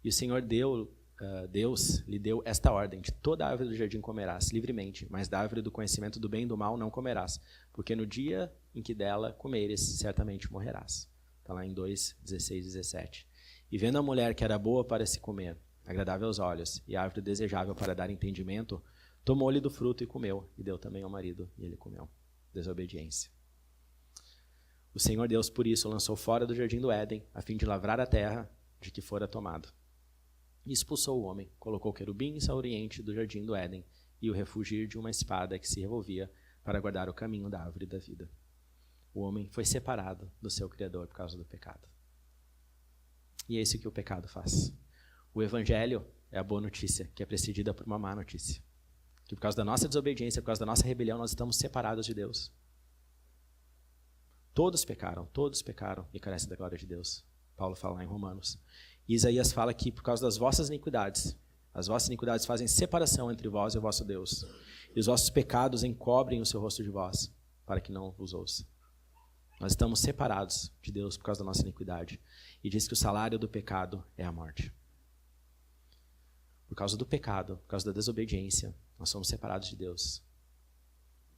E o Senhor Deus lhe deu esta ordem: de toda árvore do jardim comerás livremente, mas da árvore do conhecimento do bem e do mal não comerás, porque no dia em que dela comeres, certamente morrerás. Está lá em 2:16 e 17. E vendo a mulher que era boa para se comer, agradável aos olhos, e árvore desejável para dar entendimento, tomou-lhe do fruto e comeu, e deu também ao marido, e ele comeu. Desobediência. O Senhor Deus, por isso, lançou fora do jardim do Éden, a fim de lavrar a terra de que fora tomado. E expulsou o homem, colocou querubins ao oriente do jardim do Éden, e o refugir de uma espada que se revolvia para guardar o caminho da árvore da vida. O homem foi separado do seu Criador por causa do pecado. E é isso que o pecado faz. O Evangelho é a boa notícia, que é precedida por uma má notícia. Que por causa da nossa desobediência, por causa da nossa rebelião, nós estamos separados de Deus. Todos pecaram e carecem da glória de Deus. Paulo fala lá em Romanos. E Isaías fala que por causa das vossas iniquidades, as vossas iniquidades fazem separação entre vós e o vosso Deus. E os vossos pecados encobrem o seu rosto de vós, para que não vos ouça. Nós estamos separados de Deus por causa da nossa iniquidade. E diz que o salário do pecado é a morte. Por causa do pecado, por causa da desobediência, nós somos separados de Deus.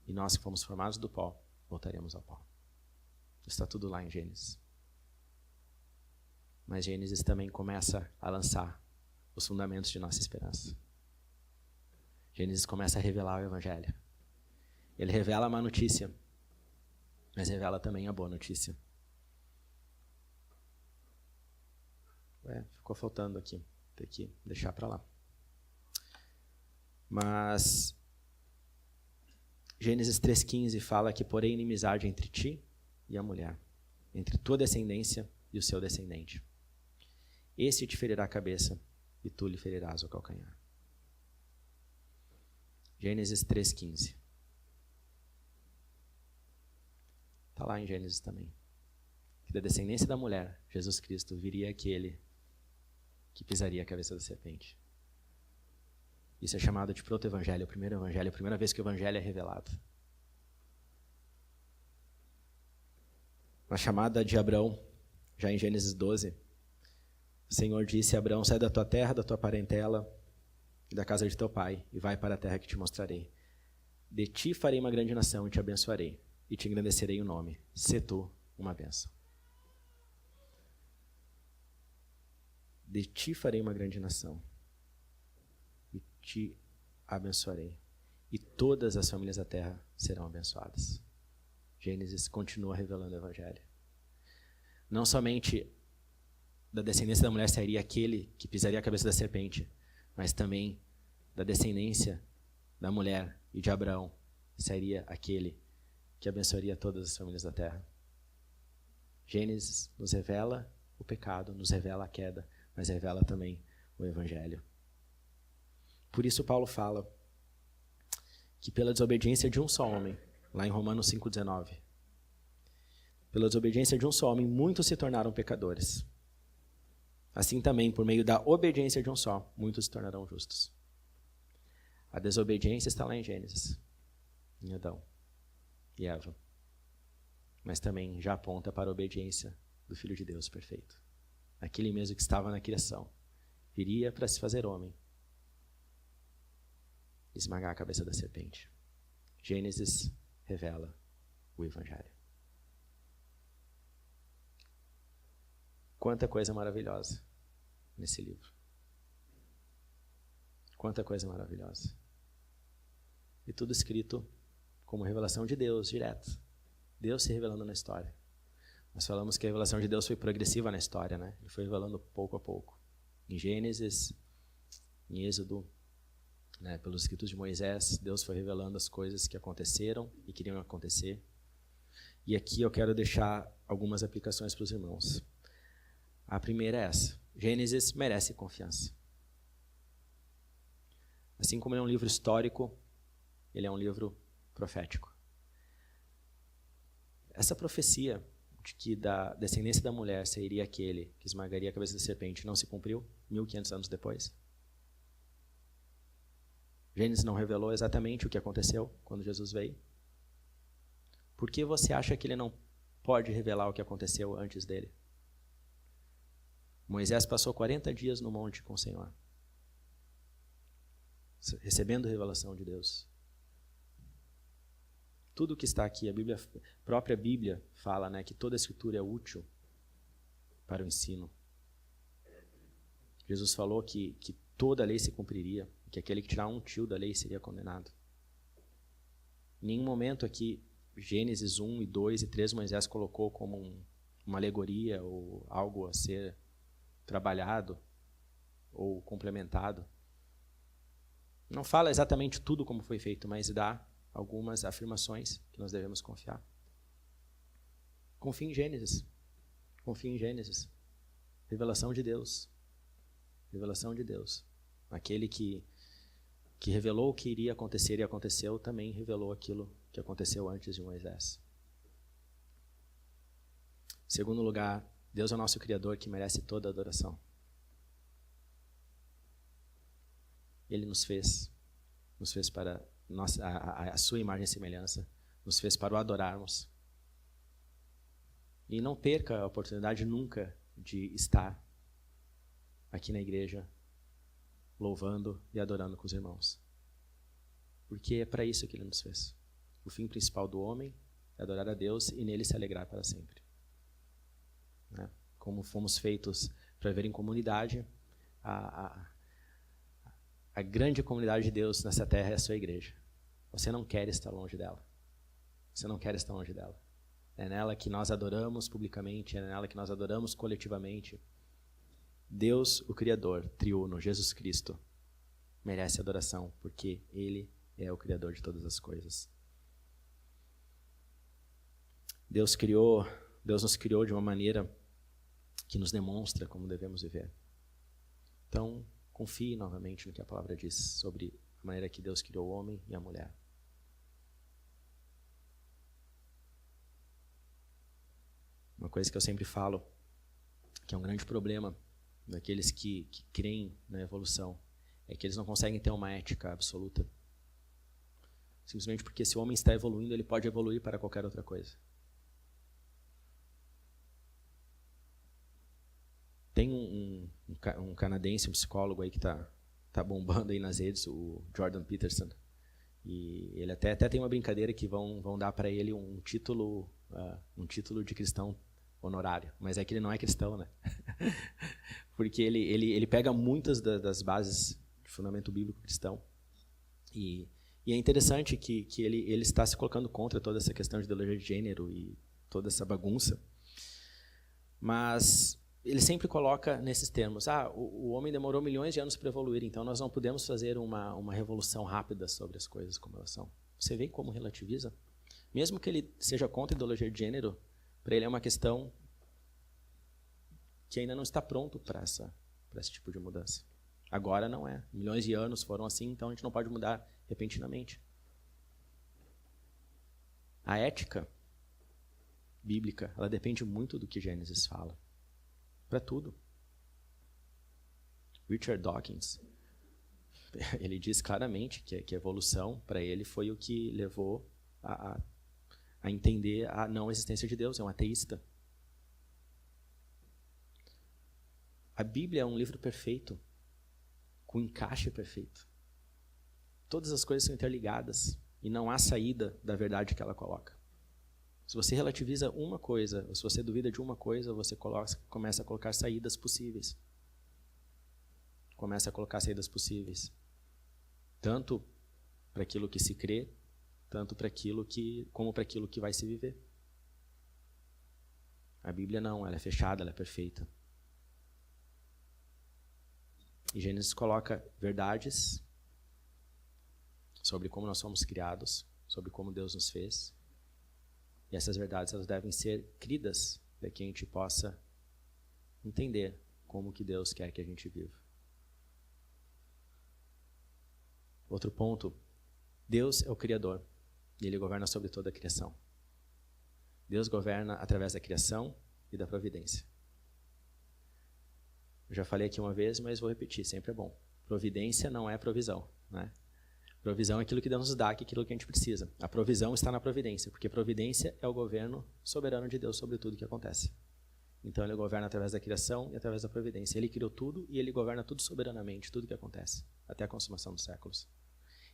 E nós que fomos formados do pó, voltaremos ao pó. Está tudo lá em Gênesis. Mas Gênesis também começa a lançar os fundamentos de nossa esperança. Gênesis começa a revelar o Evangelho. Ele revela a má notícia, mas revela também a boa notícia. Ficou faltando aqui. Tem que deixar para lá. Mas Gênesis 3,15 fala que porém inimizade entre ti e a mulher, entre tua descendência e o seu descendente. Esse te ferirá a cabeça e tu lhe ferirás o calcanhar. Gênesis 3,15. Está lá em Gênesis também. Que da descendência da mulher, Jesus Cristo, viria aquele que pisaria a cabeça da serpente. Isso é chamado de proto-evangelho, o primeiro evangelho, a primeira vez que o evangelho é revelado. Na chamada de Abrão, já em Gênesis 12, o Senhor disse a Abrão: sai da tua terra, da tua parentela e da casa de teu pai, e vai para a terra que te mostrarei. De ti farei uma grande nação e te abençoarei, e te engrandecerei o nome. Sê tu uma bênção. De ti farei uma grande nação, e te abençoarei, e todas as famílias da terra serão abençoadas. Gênesis continua revelando o evangelho. Não somente da descendência da mulher sairia aquele que pisaria a cabeça da serpente, mas também da descendência da mulher e de Abraão sairia aquele que abençoaria todas as famílias da terra. Gênesis nos revela o pecado, nos revela a queda, mas revela também o evangelho. Por isso Paulo fala que pela desobediência de um só homem, lá em Romanos 5,19, pela desobediência de um só homem, muitos se tornaram pecadores. Assim também, por meio da obediência de um só, muitos se tornarão justos. A desobediência está lá em Gênesis, em Adão e Eva. Mas também já aponta para a obediência do Filho de Deus perfeito. Aquele mesmo que estava na criação, viria para se fazer homem, esmagar a cabeça da serpente. Gênesis revela o evangelho. Quanta coisa maravilhosa nesse livro. Quanta coisa maravilhosa. E tudo escrito como revelação de Deus, direto. Deus se revelando na história. Nós falamos que a revelação de Deus foi progressiva na história, né? Ele foi revelando pouco a pouco. Em Gênesis, em Êxodo, né, pelos escritos de Moisés, Deus foi revelando as coisas que aconteceram e queriam acontecer. E aqui eu quero deixar algumas aplicações para os irmãos. A primeira é essa. Gênesis merece confiança. Assim como ele é um livro histórico, ele é um livro profético. Essa profecia de que da descendência da mulher seria aquele que esmagaria a cabeça da serpente não se cumpriu 1500 anos depois? Gênesis não revelou exatamente o que aconteceu quando Jesus veio? Por que você acha que ele não pode revelar o que aconteceu antes dele? Moisés passou 40 dias no monte com o Senhor, recebendo revelação de Deus. Tudo que está aqui, a própria Bíblia fala, né, que toda a Escritura é útil para o ensino. Jesus falou que toda a lei se cumpriria, que aquele que tirar um tio da lei seria condenado. Em nenhum momento aqui, Gênesis 1 e 2 e 3, Moisés colocou como uma alegoria ou algo a ser trabalhado ou complementado. Não fala exatamente tudo como foi feito, mas dá algumas afirmações que nós devemos confiar. Confie em Gênesis. Confie em Gênesis. Revelação de Deus. Revelação de Deus. Aquele que revelou o que iria acontecer e aconteceu, também revelou aquilo que aconteceu antes de Moisés. Em segundo lugar, Deus é o nosso Criador que merece toda a adoração. Ele nos fez para a sua imagem e semelhança, nos fez para o adorarmos. E não perca a oportunidade nunca de estar aqui na igreja, louvando e adorando com os irmãos. Porque é para isso que ele nos fez. O fim principal do homem é adorar a Deus e nele se alegrar para sempre. Né? Como fomos feitos para viver em comunidade, a grande comunidade de Deus nessa terra é a sua igreja. Você não quer estar longe dela. Você não quer estar longe dela. É nela que nós adoramos publicamente, é nela que nós adoramos coletivamente. Deus, o Criador, triuno, Jesus Cristo, merece adoração, porque Ele é o Criador de todas as coisas. Deus nos criou de uma maneira que nos demonstra como devemos viver. Então, confie novamente no que a palavra diz sobre a maneira que Deus criou o homem e a mulher. Uma coisa que eu sempre falo, que é um grande problema daqueles que creem na evolução, é que eles não conseguem ter uma ética absoluta. Simplesmente porque se o homem está evoluindo, ele pode evoluir para qualquer outra coisa. Tem um canadense, um psicólogo aí que tá bombando aí nas redes, o Jordan Peterson. E ele até tem uma brincadeira que vão dar para ele um título de cristão honorário. Mas é que ele não é cristão, né? Porque ele pega muitas das bases de fundamento bíblico cristão E é interessante que ele está se colocando contra toda essa questão de ideologia de gênero e toda essa bagunça. Mas ele sempre coloca nesses termos. O homem demorou milhões de anos para evoluir, então nós não podemos fazer uma revolução rápida sobre as coisas como elas são. Você vê como relativiza? Mesmo que ele seja contra a ideologia de gênero, para ele é uma questão que ainda não está pronto para esse tipo de mudança. Agora não é. Milhões de anos foram assim, então a gente não pode mudar repentinamente. A ética bíblica, ela depende muito do que Gênesis fala. Para tudo. Richard Dawkins, ele diz claramente que a evolução, para ele, foi o que levou a entender a não existência de Deus. É um ateísta. A Bíblia é um livro perfeito, com encaixe perfeito. Todas as coisas são interligadas e não há saída da verdade que ela coloca. Se você relativiza uma coisa, ou se você duvida de uma coisa, você começa a colocar saídas possíveis. Começa a colocar saídas possíveis. Tanto para aquilo que se crê, tanto como para aquilo que vai se viver. A Bíblia não, ela é fechada, ela é perfeita. E Gênesis coloca verdades sobre como nós somos criados, sobre como Deus nos fez. E essas verdades, elas devem ser cridas para que a gente possa entender como que Deus quer que a gente viva. Outro ponto, Deus é o Criador e Ele governa sobre toda a criação. Deus governa através da criação e da providência. Eu já falei aqui uma vez, mas vou repetir, sempre é bom. Providência não é provisão, né? Provisão é aquilo que Deus nos dá, aquilo que a gente precisa. A provisão está na providência, porque providência é o governo soberano de Deus sobre tudo que acontece. Então Ele governa através da criação e através da providência. Ele criou tudo e Ele governa tudo soberanamente, tudo que acontece, até a consumação dos séculos.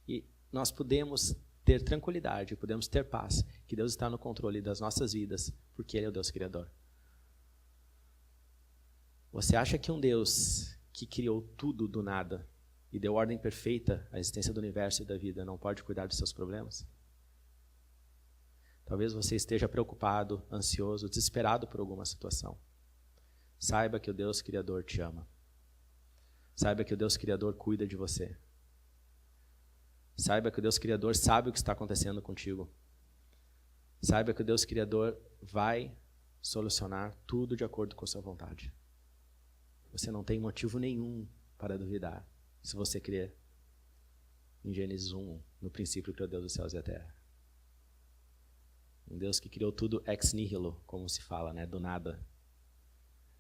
E nós podemos ter tranquilidade, podemos ter paz, que Deus está no controle das nossas vidas, porque Ele é o Deus Criador. Você acha que um Deus que criou tudo do nada e deu ordem perfeita à existência do universo e da vida não pode cuidar dos seus problemas? Talvez você esteja preocupado, ansioso, desesperado por alguma situação. Saiba que o Deus Criador te ama. Saiba que o Deus Criador cuida de você. Saiba que o Deus Criador sabe o que está acontecendo contigo. Saiba que o Deus Criador vai solucionar tudo de acordo com a sua vontade. Você não tem motivo nenhum para duvidar, se você crer em Gênesis 1, no princípio criou Deus dos céus e a terra. Um Deus que criou tudo ex nihilo, como se fala, né? Do nada.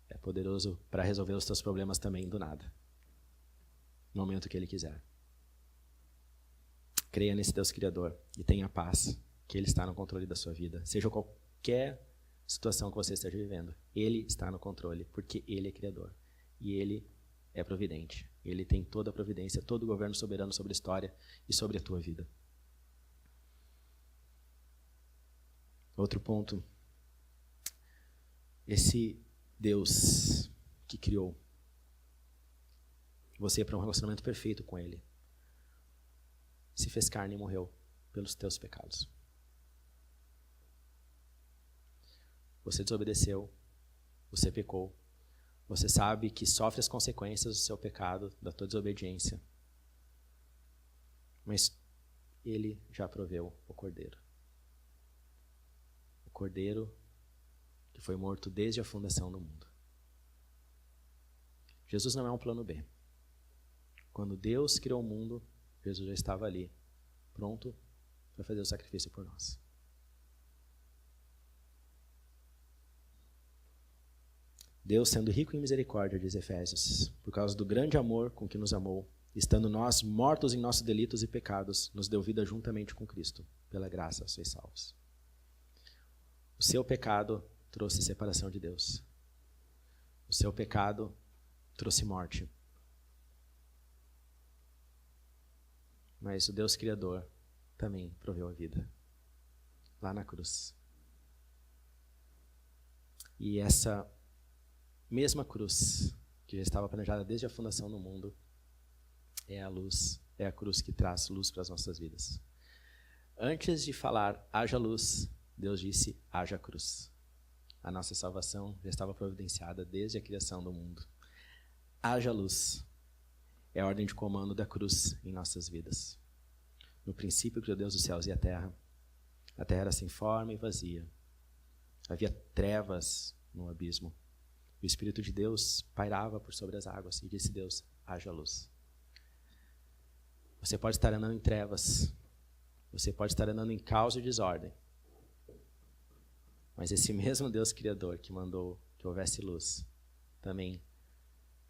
É poderoso para resolver os seus problemas também do nada. No momento que Ele quiser. Creia nesse Deus Criador e tenha paz, que Ele está no controle da sua vida. Seja qualquer situação que você esteja vivendo, Ele está no controle, porque Ele é Criador. E Ele é providente. Ele tem toda a providência, todo o governo soberano sobre a história e sobre a tua vida. Outro ponto. Esse Deus que criou você para um relacionamento perfeito com Ele, se fez carne e morreu pelos teus pecados. Você desobedeceu, você pecou. Você sabe que sofre as consequências do seu pecado, da tua desobediência. Mas Ele já proveu o Cordeiro. O Cordeiro que foi morto desde a fundação do mundo. Jesus não é um plano B. Quando Deus criou o mundo, Jesus já estava ali, pronto para fazer o sacrifício por nós. Deus, sendo rico em misericórdia, diz Efésios, por causa do grande amor com que nos amou, estando nós mortos em nossos delitos e pecados, nos deu vida juntamente com Cristo. Pela graça sois salvos. O seu pecado trouxe separação de Deus. O seu pecado trouxe morte. Mas o Deus Criador também proveu a vida, lá na cruz. E essa mesma cruz, que já estava planejada desde a fundação do mundo, é a luz, é a cruz que traz luz para as nossas vidas. Antes de falar, haja luz, Deus disse, haja cruz. A nossa salvação já estava providenciada desde a criação do mundo. Haja luz é a ordem de comando da cruz em nossas vidas. No princípio criou Deus os céus e a terra. A terra era sem forma e vazia. Havia trevas no abismo. O Espírito de Deus pairava por sobre as águas e disse Deus, haja luz. Você pode estar andando em trevas. Você pode estar andando em caos e desordem. Mas esse mesmo Deus Criador que mandou que houvesse luz, também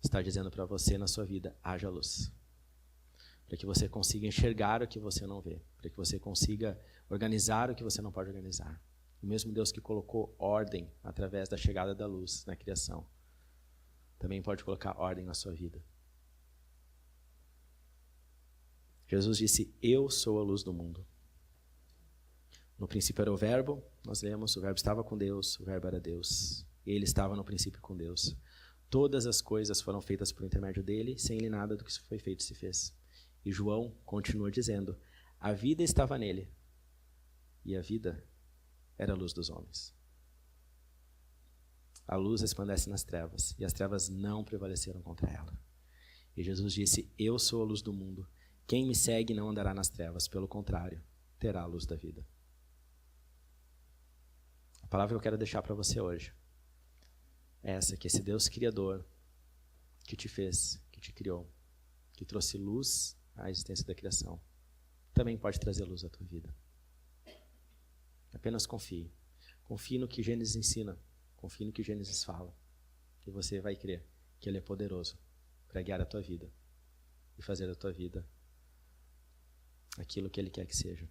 está dizendo para você na sua vida, haja luz. Para que você consiga enxergar o que você não vê. Para que você consiga organizar o que você não pode organizar. O mesmo Deus que colocou ordem através da chegada da luz na criação, também pode colocar ordem na sua vida. Jesus disse, eu sou a luz do mundo. No princípio era o verbo, nós lemos, o verbo estava com Deus, o verbo era Deus. Ele estava no princípio com Deus. Todas as coisas foram feitas por intermédio dele, sem ele nada do que foi feito se fez. E João continua dizendo, a vida estava nele, e a vida era a luz dos homens. A luz resplandece nas trevas, e as trevas não prevaleceram contra ela. E Jesus disse, eu sou a luz do mundo. Quem me segue não andará nas trevas, pelo contrário, terá a luz da vida. A palavra que eu quero deixar para você hoje é essa, que esse Deus Criador que te fez, que te criou, que trouxe luz à existência da criação, também pode trazer luz à tua vida. Apenas confie. Confie no que Gênesis ensina. Confie no que Gênesis fala. E você vai crer que Ele é poderoso para guiar a tua vida e fazer da tua vida aquilo que Ele quer que seja.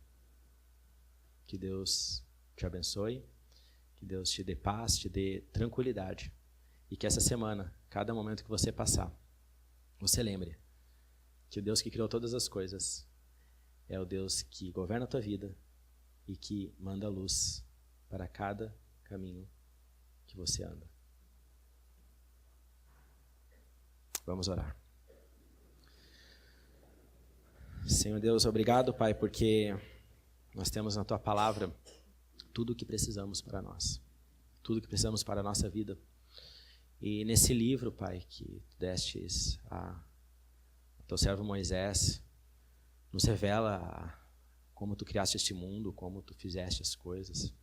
Que Deus te abençoe, que Deus te dê paz, te dê tranquilidade. E que essa semana, cada momento que você passar, você lembre que o Deus que criou todas as coisas é o Deus que governa a tua vida e que manda luz para cada caminho que você anda. Vamos orar. Senhor Deus, obrigado, Pai, porque nós temos na Tua palavra tudo o que precisamos para nós. Tudo o que precisamos para a nossa vida. E nesse livro, Pai, que Tu destes a Teu servo Moisés, nos revela como Tu criaste este mundo, como Tu fizeste as coisas.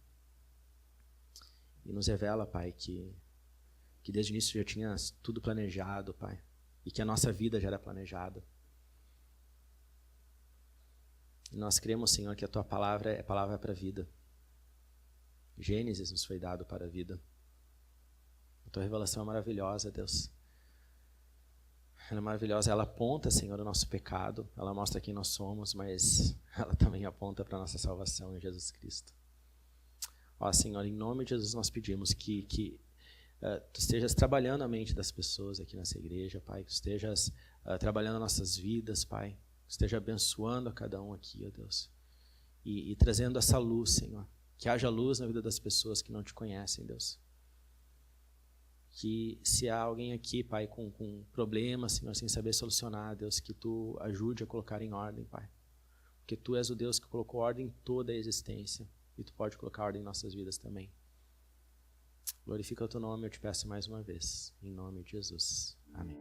E nos revela, Pai, que desde o início já tinha tudo planejado, Pai. E que a nossa vida já era planejada. E nós cremos, Senhor, que a Tua palavra é palavra para a vida. Gênesis nos foi dado para a vida. A Tua revelação é maravilhosa, Deus. Ela é maravilhosa, ela aponta, Senhor, o nosso pecado, ela mostra quem nós somos, mas ela também aponta para a nossa salvação em Jesus Cristo. Ó, Senhor, em nome de Jesus nós pedimos que Tu estejas trabalhando a mente das pessoas aqui nessa igreja, Pai, que Tu estejas trabalhando nossas vidas, Pai, que esteja abençoando a cada um aqui, ó Deus, e trazendo essa luz, Senhor, que haja luz na vida das pessoas que não Te conhecem, Deus. Que se há alguém aqui, Pai, com problemas, Senhor, sem saber solucionar, Deus, que Tu ajude a colocar em ordem, Pai. Porque Tu és o Deus que colocou ordem em toda a existência. E Tu pode colocar ordem em nossas vidas também. Glorifica o Teu nome, eu Te peço mais uma vez. Em nome de Jesus. Amém.